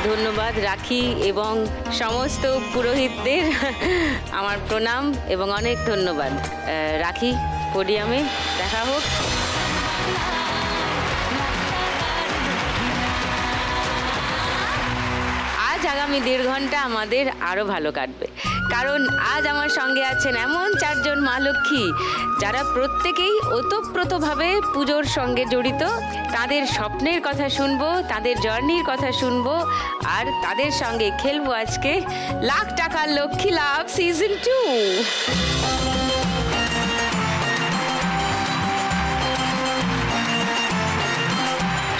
ধন্যবাদ রাখি এবং সমস্ত পুরোহিতদের আমার প্রণাম এবং অনেক ধন্যবাদ। রাখি, পোডিয়ামে দেখা হোক। আজ আগামী 1.5 ঘন্টা আমাদের আরও ভালো কাটবে, কারণ আজ আমার সঙ্গে আছেন এমন 4 জন মা লক্ষ্মী যারা প্রত্যেকেই ওতপ্রোতভাবে পুজোর সঙ্গে জড়িত। তাদের স্বপ্নের কথা শুনবো, তাদের জার্নির কথা শুনবো, আর তাদের সঙ্গে খেলবো আজকে লাখ টাকার লক্ষ্মী লাভ সিজন 2।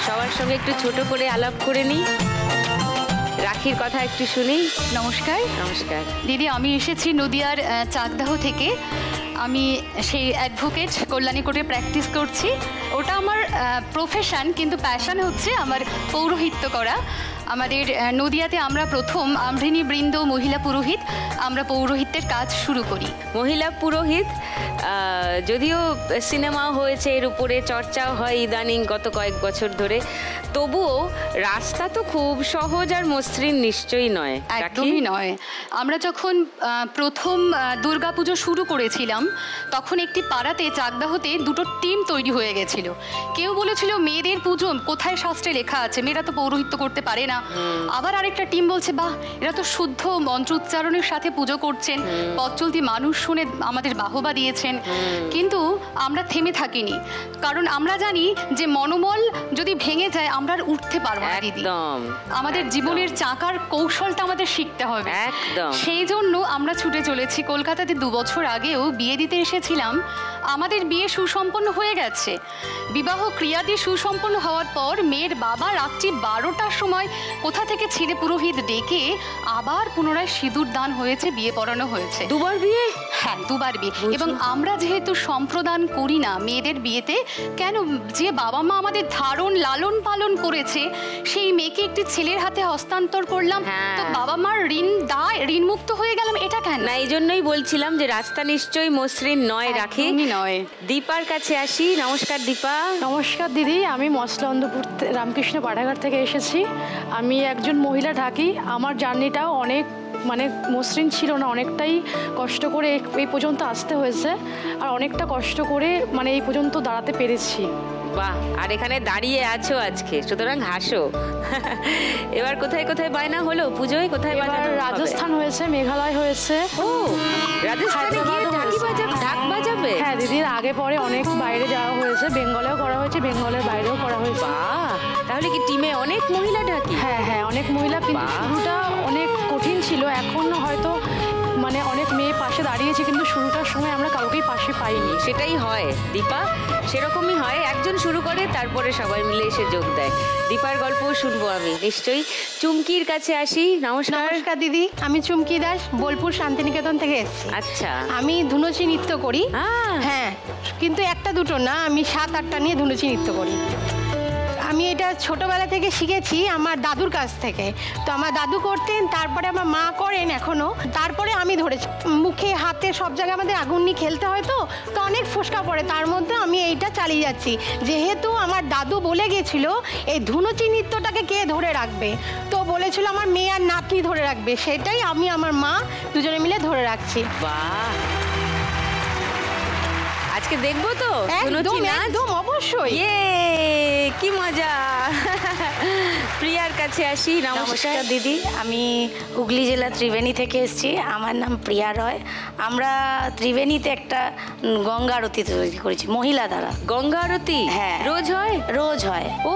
সবার সঙ্গে একটু ছোট করে আলাপ করে নিই, রাখির কথা একটু শুনি। নমস্কার। নমস্কার দিদি, আমি এসেছি নদিয়ার চাকদাহ থেকে। আমি সেই অ্যাডভোকেট কল্যাণী কোর্টে প্র্যাকটিস করছি। ওটা আমার প্রফেশন, কিন্তু প্যাশন হচ্ছে আমার পৌরোহিত্য করা। আমাদের নদিয়াতে আমরা প্রথম আমৃণী বৃন্দ মহিলা পুরোহিত আমরা পৌরোহিত্যের কাজ শুরু করি। মহিলা পুরোহিত, যদিও সিনেমা হয়েছে, এর উপরে চর্চাও হয় ইদানিং গত কয়েক বছর ধরে, তবুও রাস্তা তো খুব সহজ আর মসৃণ নিশ্চয়ই নয়। একদমই নয়। আমরা যখন প্রথম দুর্গাপুজো শুরু করেছিলাম তখন একটি পাড়াতে চাকদাহতে 2টো টিম তৈরি হয়ে গেছিল। কেউ বলেছিল মেয়েদের পুজো কোথায় শাস্ত্রে লেখা আছে, মেয়েরা তো পৌরোহিত্য করতে পারে না। আবার আরেকটা টিম বলছে বাহ, এরা তো শুদ্ধ মন্ত্র উচ্চারণের সাথে পুজো করছেন, পথ চলতি মানুষ শুনে আমাদের বাহবা দিয়েছেন। কিন্তু আমরা থেমে থাকিনি, কারণ আমরা জানি যে মনোবল যদি ভেঙে যায় আমরা আর উঠতে পারবো না দিদি। আমাদের জীবনের চাকার কৌশলটা আমাদের শিখতে হবে। সেই জন্য আমরা ছুটে চলেছি। কলকাতাতে 2 বছর আগেও বিয়ে দিতে এসেছিলাম। আমাদের বিয়ে সুসম্পন্ন হয়ে গেছে। বিবাহ ক্রিয়াদি সুসম্পন্ন হওয়ার পর মেয়ের বাবা রাত্রি 12টার সময় কোথা থেকে ছেলে পুরোহিত ডেকে আবার পুনরায় সিঁদুর দান হয়েছে, বিয়ে পড়ানো হয়েছে। 2বার বিয়ে? হ্যাঁ, 2বার বিয়ে। এবং আমরা যেহেতু সম্প্রদান করি না মেয়েদের বিয়েতে, কেন, যে বাবা মা আমাদের ধারণ লালন পালন করেছে সেই মেয়েকে একটি ছেলের হাতে হস্তান্তর করলাম, তো বাবা মার ঋণ মুক্ত হয়ে গেলাম, এটা কেন? না, এই জন্যই বলছিলাম যে রাস্তা নিশ্চয়ই মসৃণ নয়। রাখি, নয়। দীপার কাছে আসি। নমস্কার দীপা। নমস্কার দিদি, আমি মসলান্দপুর রামকৃষ্ণ পাঠাগার থেকে এসেছি। আমি একজন মহিলা ঢাকি। আমার জার্নিটাও অনেক মানে মসৃণ ছিল না, অনেকটাই কষ্ট করে এই পর্যন্ত আসতে হয়েছে, আর অনেকটা কষ্ট করে মানে এই পর্যন্ত দাঁড়াতে পেরেছি। বাহ, আর এখানে দাঁড়িয়ে আছো আজকে, সুতরাং হাসো। এবার কোথায় কোথায় বায়না হলো পুজোয়? কোথায় এবার বাজানো হবে? রাজস্থান হয়েছে, মেঘালয় হয়েছে। ও, রাজস্থানে গিয়ে ঢাক বাজাবে? হ্যাঁ দিদির আগে পরে অনেক বাইরে যাওয়া হয়েছে, বেঙ্গলেও করা হয়েছে, বেঙ্গলের বাইরেও করা হয়েছে। বাহ, তাহলে কি টিমে অনেক মহিলা ঢাকি? হ্যাঁ হ্যাঁ, অনেক মহিলা, কিন্তু বাহ। শুরুটা অনেক কঠিন ছিল। এখন হয়তো মানে অনেক মেয়ে পাশে দাঁড়িয়েছে, কিন্তু শুরুটার সময় আমরা কাউকেই পাশে পাইনি। সেটাই হয় দীপা, সেরকমই হয়, একজন শুরু করে তারপরে সবাই মিলে এসে যোগ দেয়। দীপার গল্পও শুনবো আমি নিশ্চয়ই। চুমকির কাছে আসি। নমস্কার। নমস্কার দিদি, আমি চুমকি দাস, বোলপুর শান্তিনিকেতন থেকে এসেছি। আচ্ছা, আমি ধুনুচি নৃত্য করি। আহ, হ্যাঁ, কিন্তু একটা দুটো না, আমি 7-8টা নিয়ে ধুনুচি নৃত্য করি। আমি এটা ছোটবেলা থেকে শিখেছি আমার দাদুর কাছ থেকে। তো আমার দাদু করতেন, তারপরে আমার মা করেন এখনও, তারপরে আমি ধরেছি। মুখে হাতে সব জায়গায় আমাদের আগুন নিয়ে খেলতে হয়, তো অনেক ফোসকা পড়ে, তার মধ্যে আমি এইটা চালিয়ে যাচ্ছি। যেহেতু আমার দাদু বলে গেছিল এই ধুনুচি নৃত্যটাকে কে ধরে রাখবে, তো বলেছিল আমার মেয়ে আর নাতনি ধরে রাখবে, সেটাই আমি আমার মা দুজনে মিলে ধরে রাখছি। বাহ, আজকে দেখবো তো ধুনুচি একদম নাচ? একদম অবশ্যই। ইয়ে, কি মজা। প্রিয়ার কাছে আসি। নমস্কার। নমস্কার দিদি, আমি হুগলি জেলা ত্রিবেণী থেকে এসেছি। আমার নাম প্রিয়া রয়। আমরা ত্রিবেণীতে একটা গঙ্গা আরতি তৈরি করেছি মহিলা দ্বারা। গঙ্গা আরতি? হ্যাঁ। রোজ হয়? রোজ হয়। ও,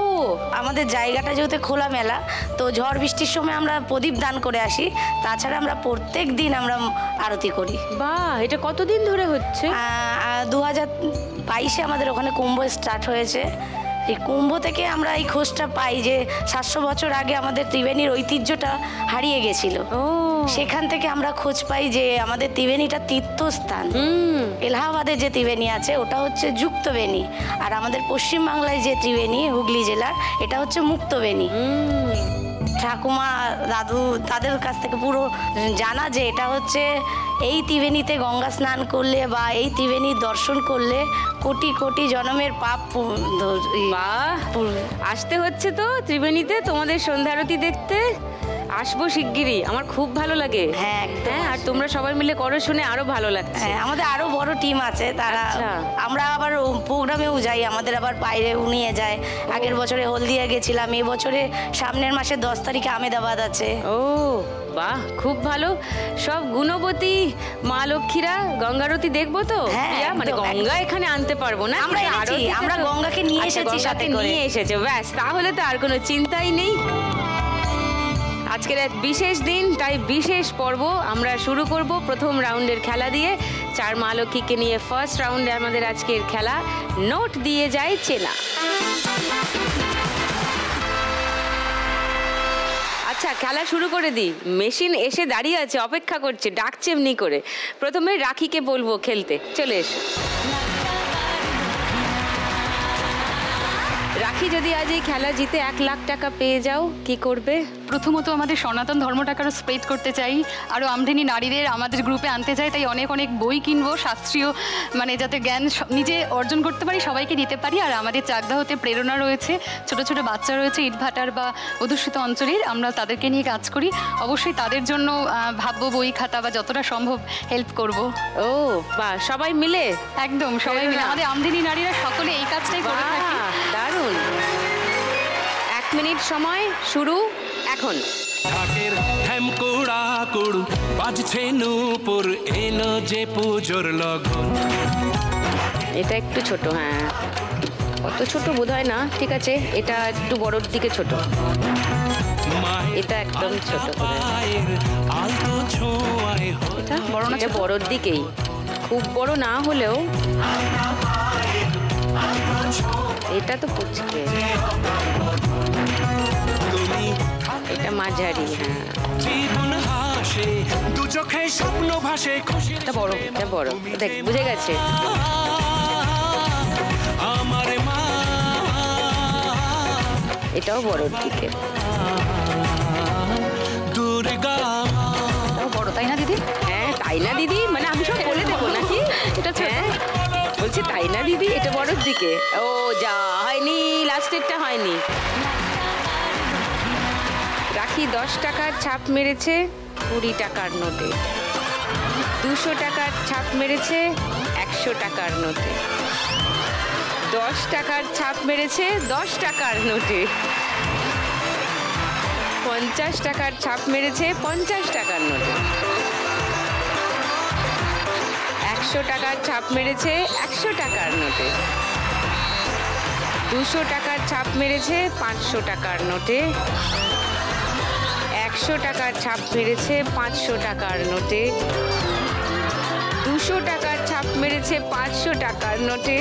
আমাদের জায়গাটা যেহেতু খোলামেলা, তো ঝড় বৃষ্টির সময় আমরা প্রদীপ দান করে আসি। তাছাড়া আমরা প্রত্যেক দিন আমরা আরতি করি। বাহ, এটা কতদিন ধরে হচ্ছে? 2022-এ আমাদের ওখানে কুম্ভ স্টার্ট হয়েছে। এই কুম্ভ থেকে আমরা এই খোঁজটা পাই যে 700 বছর আগে আমাদের ত্রিবেণীর ঐতিহ্যটা হারিয়ে গেছিল। ও, সেখান থেকে আমরা খোঁজ পাই যে আমাদের ত্রিবেণীটা তীর্থস্থান। এলাহাবাদের যে ত্রিবেণী আছে ওটা হচ্ছে যুক্তবেণী, আর আমাদের পশ্চিমবাংলায় যে ত্রিবেণী হুগলি জেলার, এটা হচ্ছে মুক্তবেণী। ঠাকুমা দাদু তাদের কাছ থেকে পুরো জানা যে এটা হচ্ছে এই ত্রিবেণীতে গঙ্গা স্নান করলে বা এই ত্রিবেণীর দর্শন করলে কোটি কোটি জন্মের পাপ বাহ, আসতে হচ্ছে তো ত্রিবেণীতে তোমাদের সন্ধ্যা আরতি দেখতে। আসবো শিগগিরই, আমার খুব ভালো লাগে। হ্যাঁ, একদম হ্যাঁ, আর তোমরা সবাই মিলে করো শুনে আরো ভালো লাগছে। হ্যাঁ, আমাদের আরো বড় টিম আছে তারা। আচ্ছা। আমরা আবার প্রোগ্রামেও যাই, আমাদের আবার বাইরেও নিয়ে যায়। আগের বছরে হলদিয়া গেছিলাম, এই বছরে সামনের মাসে 10 তারিখে আমেদাবাদ আছে। ও বাহ, খুব ভালো। সব গুণবতী মা লক্ষ্মীরা গঙ্গারতি দেখবো তো? হ্যাঁ, প্রিয়া, মানে একদম, গঙ্গা এখানে আনতে পারবো না, আমরা কিন্তু এনেছি, আরতিতে আমরা তো- গঙ্গাকে নিয়ে আচ্ছা, এসেছি গঙ্গাকে সাথে করে। নিয়ে এসেছো, ব্যাস, তাহলে তো আর কোনো চিন্তাই নেই। আজকের এক বিশেষ দিন, তাই বিশেষ পর্ব আমরা শুরু করব প্রথম রাউন্ডের খেলা দিয়ে। 4 মা লক্ষ্মীকে নিয়ে ফার্স্ট রাউন্ডে আমাদের আজকের খেলা নোট দিয়ে যায় চেনা। আচ্ছা, খেলা শুরু করে দিই। মেশিন এসে দাঁড়িয়ে আছে, অপেক্ষা করছে, ডাকছে এমনি করে। প্রথমে রাখিকে বলবো খেলতে, চলে এসো। রাখি, যদি আজ এই খেলা জিতে 1 লাখ টাকা পেয়ে যাও, কি করবে? প্রথমত আমাদের সনাতন ধর্মটাকে আরও স্প্রেড করতে চাই, আরও আমদানি নারীদের আমাদের গ্রুপে আনতে চাই। তাই অনেক অনেক বই কিনবো, শাস্ত্রীয়, মানে যাতে জ্ঞান নিজে অর্জন করতে পারি, সবাইকে দিতে পারি। আর আমাদের চাকদা হতে প্রেরণা রয়েছে, ছোট ছোট বাচ্চা রয়েছে ইটভাটার বা অধ্যুষিত অঞ্চলের, আমরা তাদেরকে নিয়ে কাজ করি। অবশ্যই তাদের জন্য ভাববো বই খাতা বা যতটা সম্ভব হেল্প করব। ও বাহ, সবাই মিলে? একদম সবাই মিলে, আমাদের আমদানি নারীরা সকলে এই কাজটাই করে থাকি। বাহ, দারুণ। 1 মিনিট সময় শুরু এখন। ঢাকের ঢ্যামকোড়া কুড় বাজছে নূপুর, এলো যে পুজোর লগন। এটা একটু ছোট, হ্যাঁ, অত ছোট বোধ হয় না। ঠিক আছে, এটা একটু বড়র দিকে ছোট। এটা একদম ছোট করে। আলতো ছোঁয়ায় এটা বড় না? এটা বড়র দিকেই, খুব বড় না হলেও। এটা তো পুচকে, তুমি এটা মাঝারি। হ্যাঁ, জীবন হাসে, দু চোখে স্বপ্ন ভাসে খুশির। এটা বড়, এটা বড়। দেখ, বুঝে গেছে। আমার মা, এটাও বড়র দিকে। দুর্গা তাও বড়, তাই না দিদি? হ্যাঁ, তাই না দিদি, মানে আমি সব বলে দেবো নাকি? এটা বলছি তাই না দিদি, এটা বড়র দিকে। ও যা, হয়নি, লাস্টেরটা হয়নি। রাখি 10 টাকার ছাপ মেরেছে। 20 টাকার নোটে। 200 টাকার ছাপ মেরেছে 100 টাকার নোটে। 10 টাকার ছাপ মেরেছে 10 টাকার নোটে। 50 টাকার ছাপ মেরেছে 50 টাকার নোটে। 100 টাকার ছাপ মেরেছে 100 টাকার নোটে। 200 টাকার ছাপ মেরেছে 500 টাকার নোটে। 100 টাকার ছাপ মেরেছে 500 টাকার নোটে। 200 টাকার ছাপ মেরেছে 500 টাকার নোটে।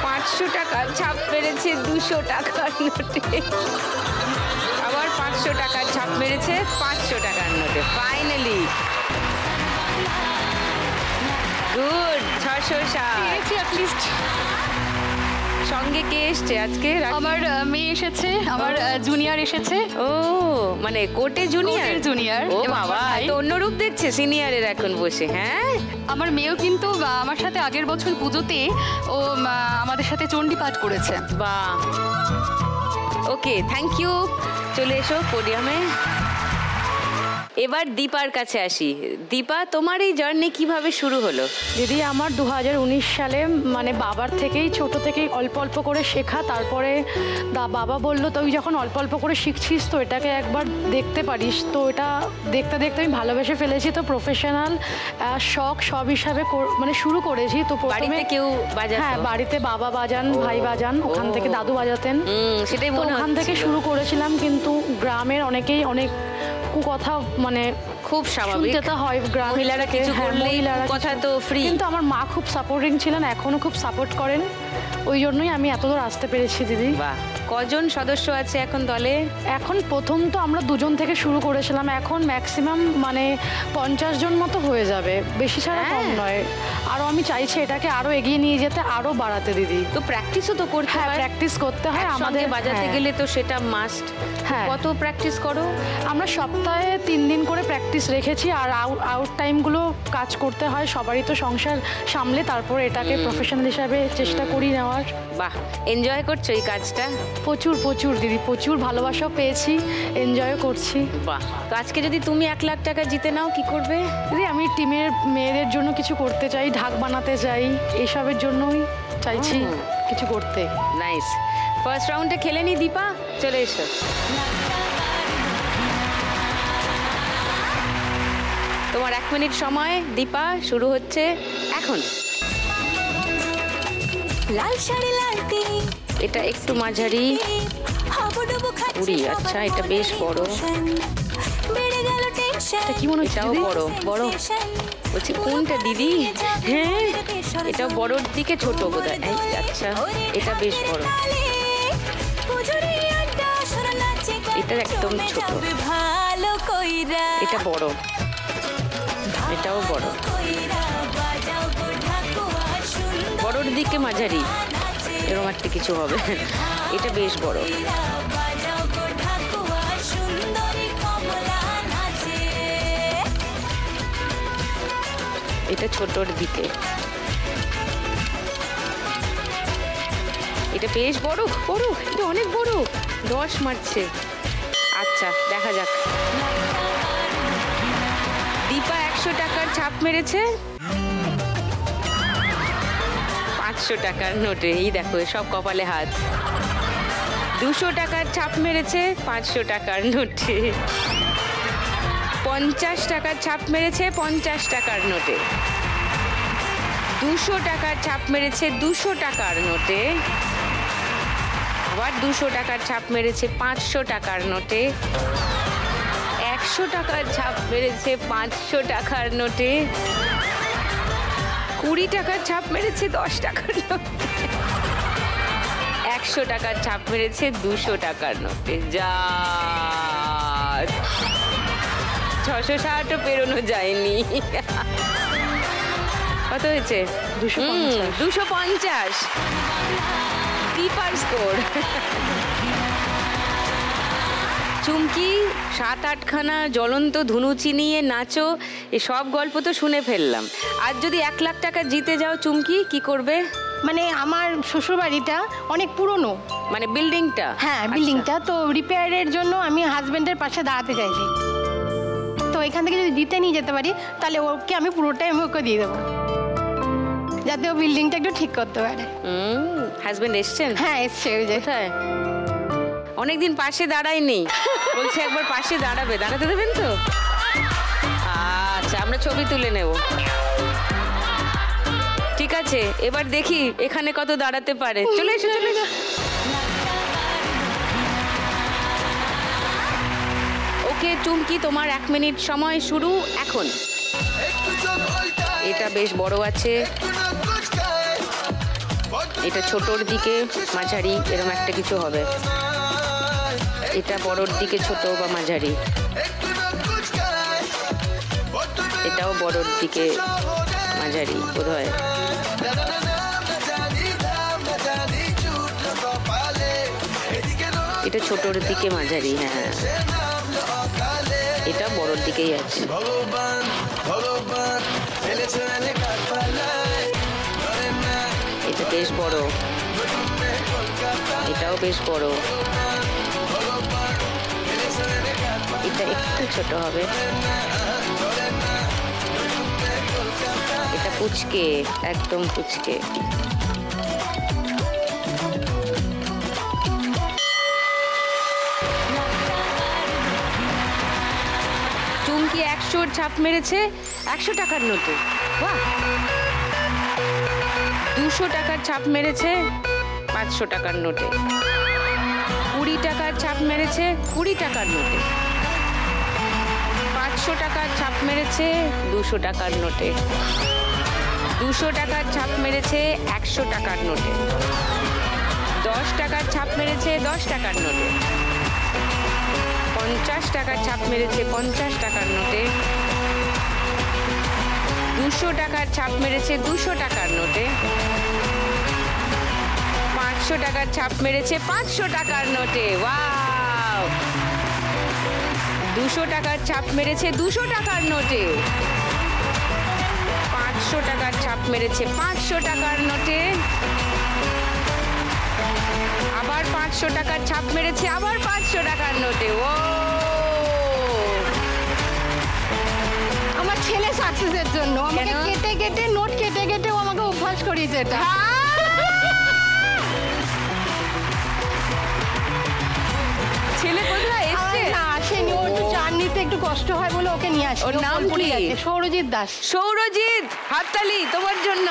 500 টাকার ছাপ মেরেছে 200 টাকার নোটে। আবার 500 টাকার ছাপ মেরেছে 500 টাকার নোটে। Finally good, 660। সঙ্গে কে এসছে আজকে? আমার মেয়ে এসেছে, আমার জুনিয়র এসেছে। ও মানে কোটে জুনিয়র। জুনিয়র। ও বাবা, তো অন্য রূপ দেখছে সিনিয়রের এখন বসে। হ্যাঁ, আমার মেয়েও কিন্তু আমার সাথে আগের বছর পুজোতে ও আমাদের সাথে চণ্ডী পাঠ করেছে। বাহ, ওকে, থ্যাংক ইউ। চলে এসো পোডিয়ামে। এবার দীপার কাছে আসি। দীপা, তোমার এই জার্নি কিভাবে শুরু হলো? দিদি, আমার 2019 সালে মানে বাবার থেকেই ছোট থেকেই অল্প অল্প করে শেখা। তারপরে বাবা বললো তুই যখন অল্প অল্প করে শিখছিস তো এটাকে একবার দেখতে পারিস। তো এটা দেখতে দেখতে আমি ভালোবেসে ফেলেছি। তো প্রফেশনাল শখ সব হিসাবে মানে শুরু করেছি। তো বাড়িতে কেউ বাজাতো? হ্যাঁ, বাড়িতে বাবা বাজান, ভাই বাজান, ওখান থেকে দাদু বাজাতেন। সেটাই মনে ওখান থেকে শুরু করেছিলাম। কিন্তু গ্রামের অনেকেই অনেক কথা মানে খুব স্বাভাবিক, শুনতে তো হয় গ্রামের মহিলারা কিছু করলেই কথা তো ফ্রি। কিন্তু আমার মা খুব সাপোর্টিং ছিলেন, এখনো খুব সাপোর্ট করেন। ওই জন্যই আমি এতদূর আসতে পেরেছি দিদি। বাহ, কজন সদস্য আছে এখন দলে? এখন প্রথম তো আমরা 2 থেকে শুরু করেছিলাম, এখন ম্যাক্সিমাম মানে 50 জন মতো হয়ে যাবে, বেশি ছাড়া কম নয়। আরও আমি চাইছি এটাকে আরও এগিয়ে নিয়ে যেতে, আরও বাড়াতে দিদি। তো প্র্যাকটিসও তো করতে হয়। প্র্যাকটিস করতে হয় আমাদের, বাজাতে গেলে তো সেটা মাস্ট। হ্যাঁ, কত প্র্যাকটিস করো? আমরা সপ্তাহে 3 দিন করে প্র্যাকটিস রেখেছি। আর আউট টাইমগুলো কাজ করতে হয়, সবারই তো সংসার সামলে তারপর এটাকে প্রফেশনাল হিসাবে চেষ্টা করি নেওয়ার। বাহ, এনজয় করছো এই কাজটা? প্রচুর প্রচুর দিদি, প্রচুর ভালোবাসাও পেয়েছি, এনজয়ও করছি। বাহ, তো আজকে যদি তুমি 1 লাখ টাকা জিতে নাও কি করবে? দিদি, আমি টিমের মেয়েদের জন্য কিছু করতে চাই, ঢাক বানাতে চাই, এসবের জন্যই চাইছি কিছু করতে। নাইস। ফার্স্ট রাউন্ডে খেলে নি দীপা, চলে এসো। তোমার 1 মিনিট সময় দীপা, শুরু হচ্ছে এখন। লাল শাড়ি লাল টিপ, এটা একটু মাঝারি। উড়ি, আচ্ছা, এটা বেশ বড়। বেড়ে গেল টেনশন। এটা কি মনে হচ্ছে এটাও দিদি? বড় বড়। বলছি কোনটা দিদি? হ্যাঁ, এটা বড়র দিকে ছোট বোধহয়। আচ্ছা, এটা বেশ বড়। এটা একদম ছোট। ভালো কইরা, এটা বড়, এটাও বড়। বড়র দিকে মাঝারি, এরকম একটা কিছু হবে। এটা বেশ বড়। এটা ছোটর দিকে। এটা বেশ বড় বড়, এটা অনেক বড়। 10 মারছে। আচ্ছা, দেখা যাক। দীপা 100 টাকার ছাপ মেরেছে 500 টাকার নোটে। এই দেখো, সব কপালে হাত। 200 টাকার ছাপ মেরেছে 500 টাকার নোটে। 50 টাকার ছাপ মেরেছে 50 টাকার নোটে। 200 টাকার ছাপ মেরেছে 200 টাকার নোটে। আবার 200 টাকার ছাপ মেরেছে 500 টাকার নোটে। 100 টাকার ছাপ মেরেছে 500 টাকার নোটে। 20 টাকার ছাপ মেরেছে 10 টাকার নোটে। 100 টাকার ছাপ মেরেছে 200 টাকার নোটে। যা 660ও পেরোনো যায়নি। কত হয়েছে? 250। দীপার স্কোর। চুমকি 7-8খানা জ্বলন্ত ধুনুচি নিয়ে নাচো, এসব গল্প তো শুনে ফেললাম। আর যদি 1 লাখ টাকা জিতে যাও চুমকি, কি করবে? মানে আমার শ্বশুরবাড়িটা অনেক পুরনো, মানে বিল্ডিংটা? হ্যাঁ বিল্ডিংটা, তো রিপেয়ারের জন্য আমি হাজবেন্ডের পাশে দাঁড়াতে চাইছি। তো এখান থেকে যদি দিতে নিয়ে যেতে পারি তাহলে ওকে আমি পুরোটাই আমি ওকে দিয়ে দেবো, যাতে ও বিল্ডিংটা একটু ঠিক করতে পারে। হাজবেন্ড এসছেন? হ্যাঁ এসছে। ওই যে কোথায়? অনেকদিন পাশে দাঁড়ায়নি, বলছে একবার পাশে দাঁড়াবে, দাঁড়াতে দেবেন তো? আচ্ছা, আমরা ছবি তুলে নেব। ঠিক আছে, এবার দেখি এখানে কত দাঁড়াতে পারে। চলে এসো, চলে এসো। ওকে চুমকি, তোমার 1 মিনিট সময় শুরু এখন। এটা বেশ বড় আছে, এটা ছোটর দিকে মাঝারি এরকম একটা কিছু হবে, এটা বড়র দিকে ছোট বা মাঝারি, এটাও বড়র দিকে মাঝারি বোধ হয়, এটা ছোটর দিকে মাঝারি, হ্যাঁ এটা বড়র দিকেই আছে। এটা বেশ বড়, এটাও বেশ বড়, এটা একটু ছোট হবে, এটা পুচকে, একদম পুচকে। চুমকি 100 ছাপ মেরেছে 100 টাকার নোটে। বাহ! 200 টাকার ছাপ মেরেছে 500 টাকার নোটে। 20 টাকার ছাপ মেরেছে 20 টাকার নোটে। 500 টাকার ছাপ মেরেছে 200 টাকার নোটে। 200 টাকার ছাপ মেরেছে 100 টাকার নোটে। 10 টাকার ছাপ মেরেছে 10 টাকার নোটে। 50 টাকার ছাপ মেরেছে 50 টাকার নোটে। 200 টাকার ছাপ মেরেছে 200 টাকার নোটে। 500 টাকার ছাপ মেরেছে 500 টাকার নোটে। ওয়াও! 200 টাকার ছাপ মেরেছে 200 টাকার নোটে। 500 টাকার ছাপ মেরেছে 500 টাকার নোটে। আবার 500 টাকার ছাপ মেরেছে আবার 500 টাকার নোটে। ও আমার ছেলে সাকসেসের জন্য আমাকে কেটে কেটে নোট কেটে কেটে ও আমাকে অভ্যাস করিয়েছে এটা। ছেলে কোথায় এসছে? না আসেনি, ও একটু জার্নিতে একটু কষ্ট হয় বলে ওকে নিয়ে আসি। ওর নাম কি? সৌরজিৎ দাস। সৌরজিৎ, হাততালি তোমার জন্য।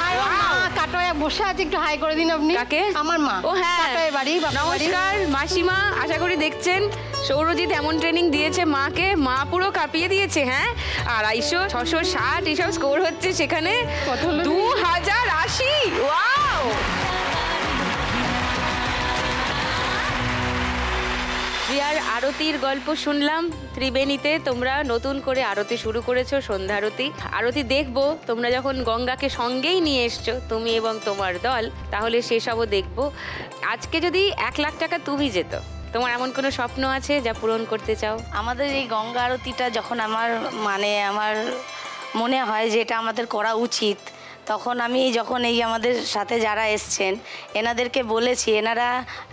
আর ও মা কাটোয়া বসে আছে, একটু হাই করে দিন আপনি। কাকে? আমার মা। ও হ্যাঁ, কাটোয়া বাড়ি, বাপের বাড়ি। নমস্কার মাসিমা, আশা করি দেখছেন। সৌরজিৎ এমন ট্রেনিং দিয়েছে মাকে, মা পুরো কাঁপিয়ে দিয়েছে। হ্যাঁ, 250, 660 এসব স্কোর হচ্ছে সেখানে। কত হলো? 2080। ওয়াও! প্রিয়ার আরতির গল্প শুনলাম। ত্রিবেণীতে তোমরা নতুন করে আরতি শুরু করেছো, সন্ধ্যা আরতি। আরতি দেখবো তোমরা যখন গঙ্গাকে সঙ্গেই নিয়ে এসছো, তুমি এবং তোমার দল, তাহলে সেসবও দেখবো। আজকে যদি 1 লাখ টাকা তুমি যেত, তোমার এমন কোনো স্বপ্ন আছে যা পূরণ করতে চাও? আমাদের এই গঙ্গা আরতিটা যখন আমার মনে হয় যে এটা আমাদের করা উচিত, তখন আমি যখন এই আমাদের সাথে যারা এসছেন এনাদেরকে বলেছি, এনারা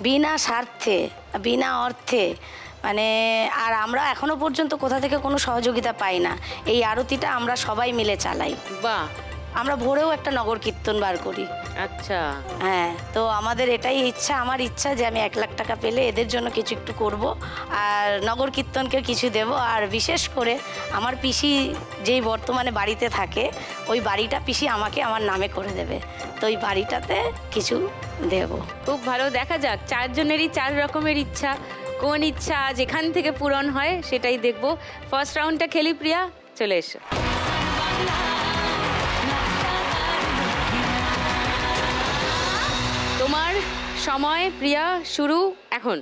বিনা স্বার্থে বিনা অর্থে আর আমরা এখনো পর্যন্ত কোথা থেকে কোনো সহযোগিতা পাই না। এই আরতিটা আমরা সবাই মিলে চালাই। বাহ! আমরা ভোরেও একটা নগর কীর্তন বার করি। আচ্ছা, হ্যাঁ, তো আমাদের এটাই ইচ্ছা, আমার ইচ্ছা যে আমি 1 লাখ টাকা পেলে এদের জন্য কিছু একটু করব, আর নগর কীর্তনকে কিছু দেব। আর বিশেষ করে আমার পিসি যেই বর্তমানে বাড়িতে থাকে, ওই বাড়িটা পিসি আমাকে আমার নামে করে দেবে, তো ওই বাড়িটাতে কিছু দেব। খুব ভালো। দেখা যাক, 4 জনেরই 4 রকমের ইচ্ছা। কোন ইচ্ছা যেখান থেকে পূরণ হয় সেটাই দেখবো। ফার্স্ট রাউন্ডটা খেলি। প্রিয়া, চলে এসো। তোমার সময় প্রিয়া শুরু এখন।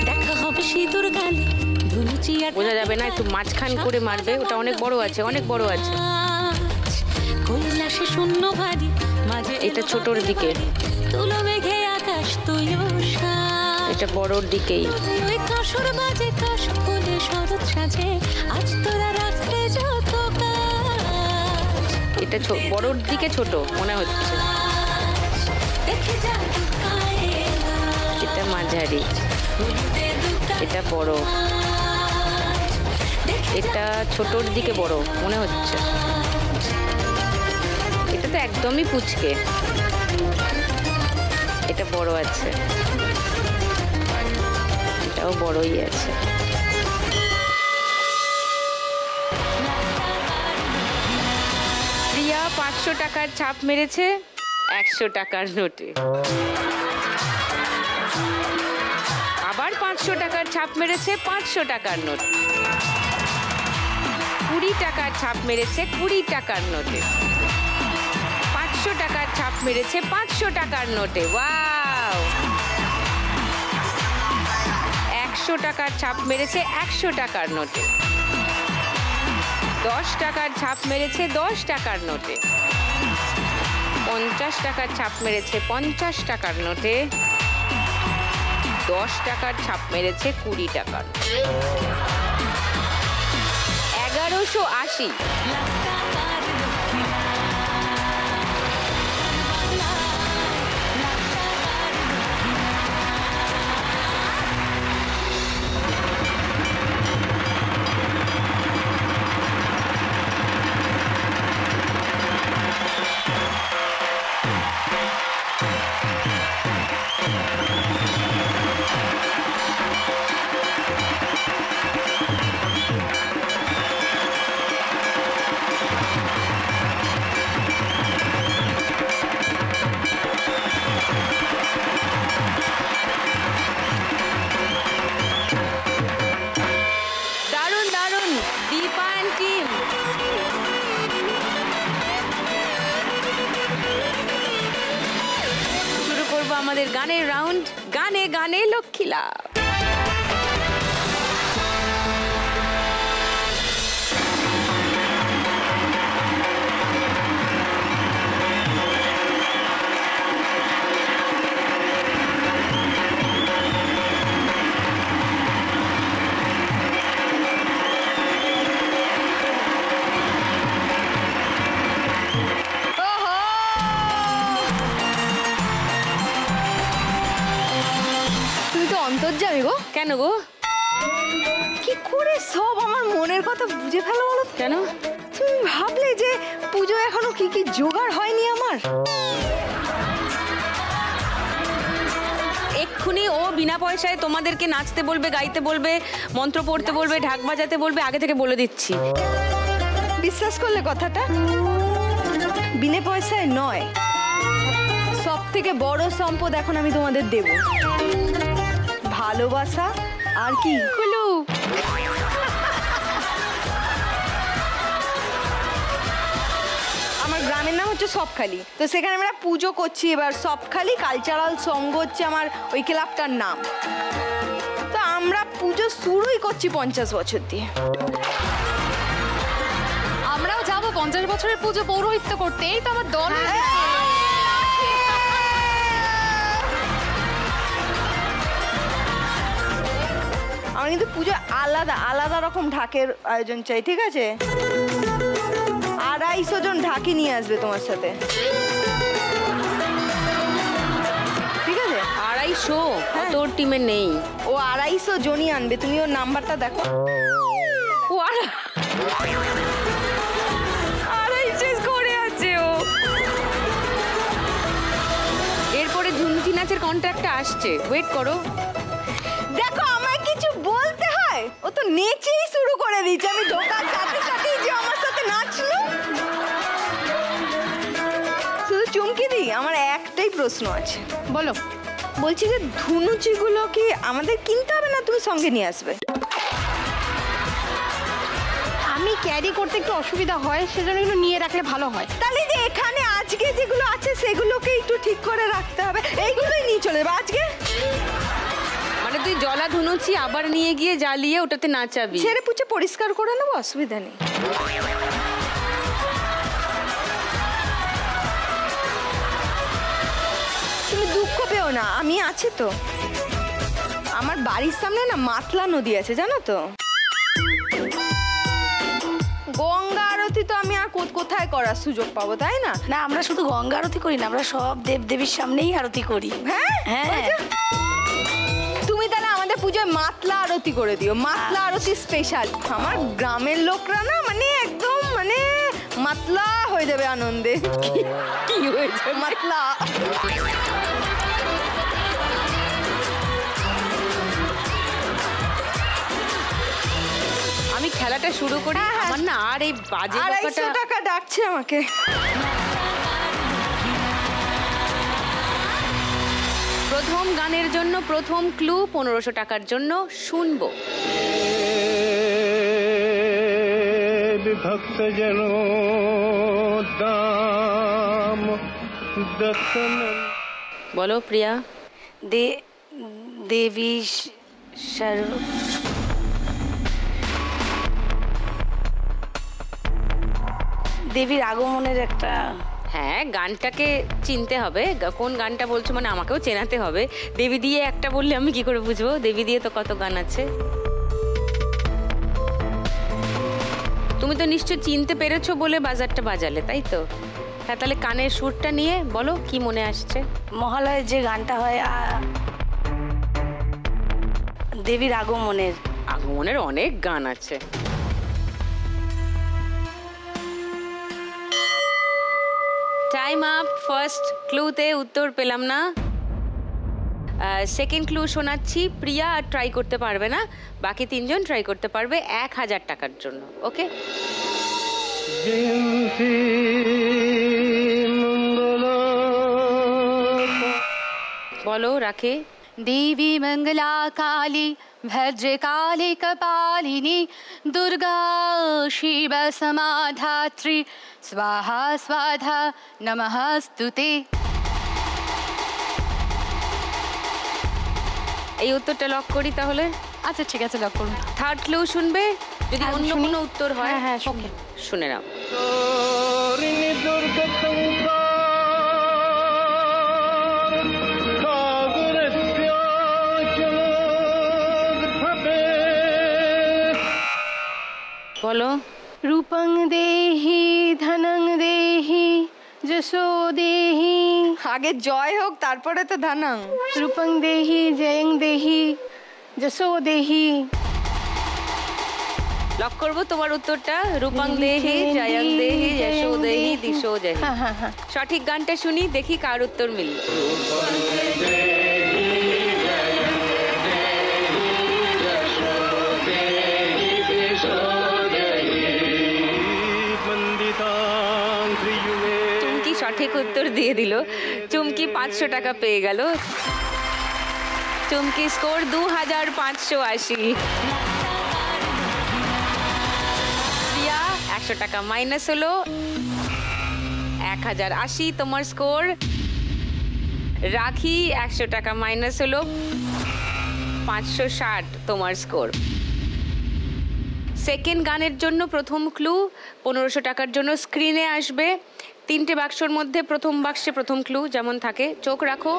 দেখা হবে সিঁদুর গালে, ধুনুচি আর বোঝা যাবে না, একটু মাঝখান করে মারবে, ওটা অনেক বড় আছে, অনেক বড় আছে। কৈলাসে শূন্য ভারী, মাঝে এটা ছোটর দিকে, তুলো মেঘে আকাশ তুইও এটা বড়র দিকেই। ওই কাসর বাজে কাশ ফুলে শরৎ সাজে, আজ তোরা রাখতে যত কাজ। এটা বড়র দিকে ছোট মনে হচ্ছে, দেখে যা এটা মাঝারি, এটা বড়, এটা ছোটর দিকে বড় মনে হচ্ছে। এটা তো একদমই পুচকে, এটা বড় আছে, এটাও বড়ই আছে। প্রিয়া 500 টাকার ছাপ মেরেছে 100 টাকার নোটে। আবার 500 টাকার ছাপ মেরেছে 500 টাকার নোট। 20 টাকার ছাপ মেরেছে 20 টাকার নোটে। 500 টাকার ছাপ মেরেছে 500 টাকার নোটে। ওয়াও! 100 টাকার ছাপ মেরেছে 100 টাকার নোটে। 10 টাকার ছাপ মেরেছে 10 টাকার নোটে। 50 টাকার ছাপ মেরেছে 50 টাকার নোটে। 10 টাকার ছাপ মেরেছে 20 টাকার। 1180। দারুণ দারুণ দীপা এন্ড টিম। শুরু করবো আমাদের গানের রাউন্ড। গানে গানে লক্ষ্মী লাভ। তুমি তো অন্তর্যামী গো। কেন গো? কি করে সব আমার মনের কথা বুঝে ফেলো বলো তো? কেন? তুমি ভাবলে যে পুজো এখনো কি কি জোগাড় হয়নি আমার? এক্ষুনি ও বিনা পয়সায় তোমাদেরকে নাচতে বলবে, গাইতে বলবে, মন্ত্র পড়তে বলবে, ঢাক বাজাতে বলবে। আগে থেকে বলে দিচ্ছি। বিশ্বাস করলে কথাটা? বিনা পয়সায় নয়, সব থেকে বড় সম্পদ এখন আমি তোমাদের দেব ভালোবাসা। আর কি হলো? আমার গ্রামের নাম হচ্ছে সবখালি, তো সেখানে আমরা পুজো করছি। এবার সবখালি কালচারাল সংঘ হচ্ছে আমার ওই ক্লাবটার নাম। তো আমরা পুজো শুরুই করছি 50 বছর দিয়ে। আমরাও যাবো 50 বছরের পুজো পৌরোহিত্য করতে। এই তো আমার দল। আমার কিন্তু পুজো আলাদা আলাদা রকম ঢাকের আয়োজন চাই, ঠিক আছে? 250 জন ঢাকি নিয়ে আসবে তোমার সাথে, ঠিক আছে? 250? তোর টিমে নেই। ও 250 জনই আনবে। তুমি ওর নাম্বারটা দেখো। ও 250 করে আছে ও। এরপরে ঝুমকি নাচের কন্ট্রাক্টটা আসছে, ওয়েট করো। দেখো আমায় কিছু বলতে হয়? ও তো নেচেই শুরু করে দিয়েছে। আমি ঢোকার সাথে সাথেই যে আমার সাথে নাচলো। শুধু চুমকি দি, আমার একটাই প্রশ্ন আছে। বলো। বলছি যে ধুনুচিগুলো কি আমাদের কিনতে হবে না তুমি সঙ্গে নিয়ে আসবে? আমি ক্যারি করতে একটু অসুবিধা হয়, সেজন্য এগুলো নিয়ে রাখলে ভালো হয়। তাহলে যে এখানে আজকে যেগুলো আছে সেগুলোকে একটু ঠিক করে রাখতে হবে। এইগুলোই নিয়ে চলে যাবে আজকে। মানে তুই জলা ধুনুচি আবার নিয়ে গিয়ে জ্বালিয়ে ওটাতে নাচাবি? ছেড়ে পুছে পরিষ্কার করে নেবো, অসুবিধা নেই। তুমি দুঃখ পেও না, আমি আছি তো। আমার বাড়ির সামনে না মাতলা নদী আছে, জানো তো? গঙ্গা আরতি তো আমি আর কোথায় করার সুযোগ পাবো, তাই না? না, আমরা শুধু গঙ্গা আরতি করি না, আমরা সব দেব দেবীর সামনেই আরতি করি। হ্যাঁ হ্যাঁ। তুমি তাহলে আমাদের পুজোয় মাতলা আরতি করে দিও, মাতলা আরতি স্পেশাল। আমার গ্রামের লোকরা না মানে একদম মানে মাতলা হয়ে যাবে আনন্দে। কি হয়েছে? মাতলা। আমি খেলাটা শুরু করি। আমার না আর এই বাজে 250 টাকা ডাকছে আমাকে। প্রথম গানের জন্য প্রথম ক্লু 1500 টাকার জন্য শুনবো। বিভক্ত জন দাম দর্শন। বলো প্রিয়া। দেবী সর্ব দেবীর আগমনের একটা। হ্যাঁ, গানটাকে চিনতে হবে, কোন গানটা বলছো মানে আমাকেও চেনাতে হবে। দেবী দিয়ে একটা বললে আমি কি করে বুঝবো? দেবী দিয়ে তো কত গান আছে। তুমি তো নিশ্চয় চিনতে পেরেছো বলে বাজারটা বাজালে, তাই তো? হ্যাঁ, তাহলে কানের সুরটা নিয়ে বলো কি মনে আসছে। মহালয়ের যে গানটা হয় দেবীর আগমনের। আগমনের অনেক গান আছে। Time up. ফার্স্ট ক্লুতে উত্তর পেলাম না। সেকেন্ড ক্লু শোনাচ্ছি। প্রিয়া আর ট্রাই করতে পারবে না, বাকি 3 জন ট্রাই করতে পারবে 1000 টাকার জন্য। ওকে, বলো রাখে। देवी मंगला काली भद्रकाली कपालिनी दुर्गा शिव समाधात्री स्वाहा स्वाधा नमस्तुते। এই উত্তরটা লক করি তাহলে। আচ্ছা ঠিক আছে, লক করুন। থার্ড ক্লু শুনবে? যদি অন্য কোনো উত্তর হয় হ্যাঁ, ওকে, শুনে নাও। বলো। রূপং দেহি ধনং দেহি যশো দেহি। আগে জয় হোক তারপরে তো ধানাং। রূপং দেহি জয়ং দেহি যশো দেহি। লক করবো তোমার উত্তরটা। রূপং দেহি জয়ং দেহি যশো দেহি দিশো দেহি। সঠিক গানটা শুনি, দেখি কার উত্তর মিলল। চুমকি সঠিক উত্তর দিয়ে দিল। চুমকি 500 টাকা পেয়ে গেল। চুমকি স্কোর 2580। প্রিয়া 100 টাকা মাইনাস হলো, 1080 তোমার স্কোর। রাখি 100 টাকা মাইনাস হলো, 560 তোমার স্কোর। সেকেন্ড গানের জন্য প্রথম ক্লু 1500 টাকার জন্য স্ক্রিনে আসবে। 3টে বাক্সর মধ্যে প্রথম বাক্সে প্রথম ক্লু যেমন থাকে। চোখ রাখো।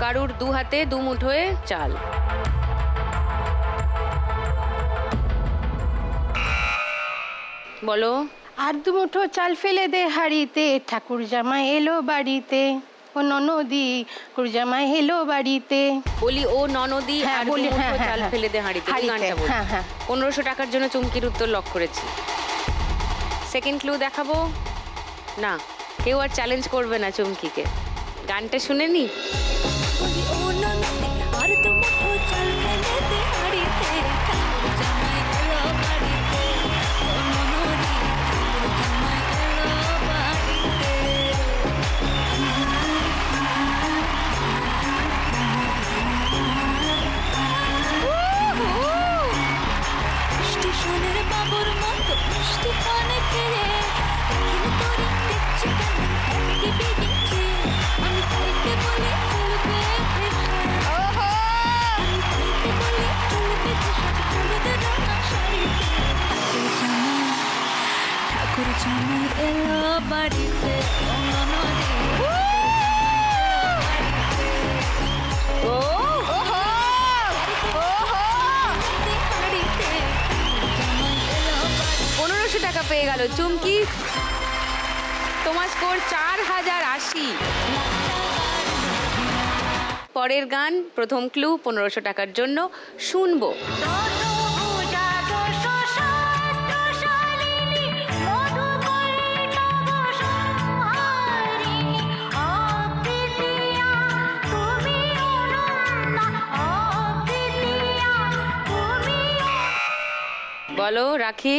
কারুর 2 হাতে 2 মুঠোয় চাল। বলো। আর 2 মুঠো চাল ফেলে দে হাড়িতে, ঠাকুর জামাই এলো বাড়িতে। ও ননদি ঠাকুর জামাই এলো বাড়িতে। বলি ও ননদি আর 2 মুঠো চাল ফেলে দে হাঁড়িতে। গানটা বলি। 1500 টাকার জন্য চুমকির উত্তর লক করেছি। সেকেন্ড ক্লু দেখাবো না, কেউ আর চ্যালেঞ্জ করবে না চুমকিকে। গানটা শুনে নি। পেয়ে গেল চুমকি। তোমার স্কোর 4080। পরের গান, প্রথম ক্লু 1500 টাকার জন্য শুনবো। বলো রাখি।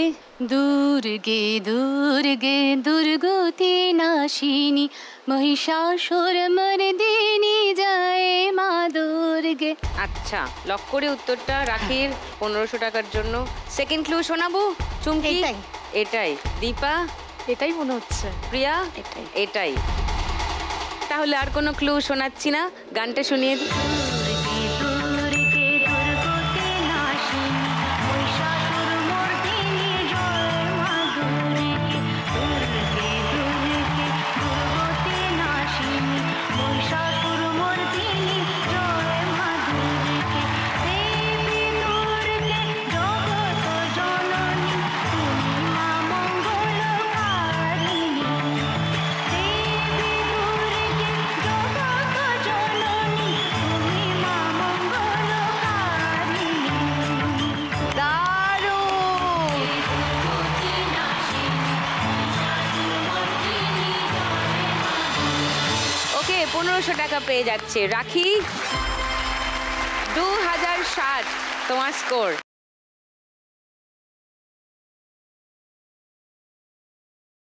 দুর্গে দুর্গে দুর্গতি নাশিনী মহিষাসুর মর্দিনী জয় মা দুর্গে। আচ্ছা, লক করে উত্তরটা রাখির 1500 টাকার জন্য। সেকেন্ড ক্লু শোনাবো চুমকি? এটাই। দীপা? এটাই মনে হচ্ছে। প্রিয়া? এটাই। তাহলে আর কোনো ক্লু শোনাচ্ছি না, গানটা শুনিয়ে দিই। ওকে, 1500 টাকা পেয়ে যাচ্ছে রাখি। 2060 তোমার স্কোর।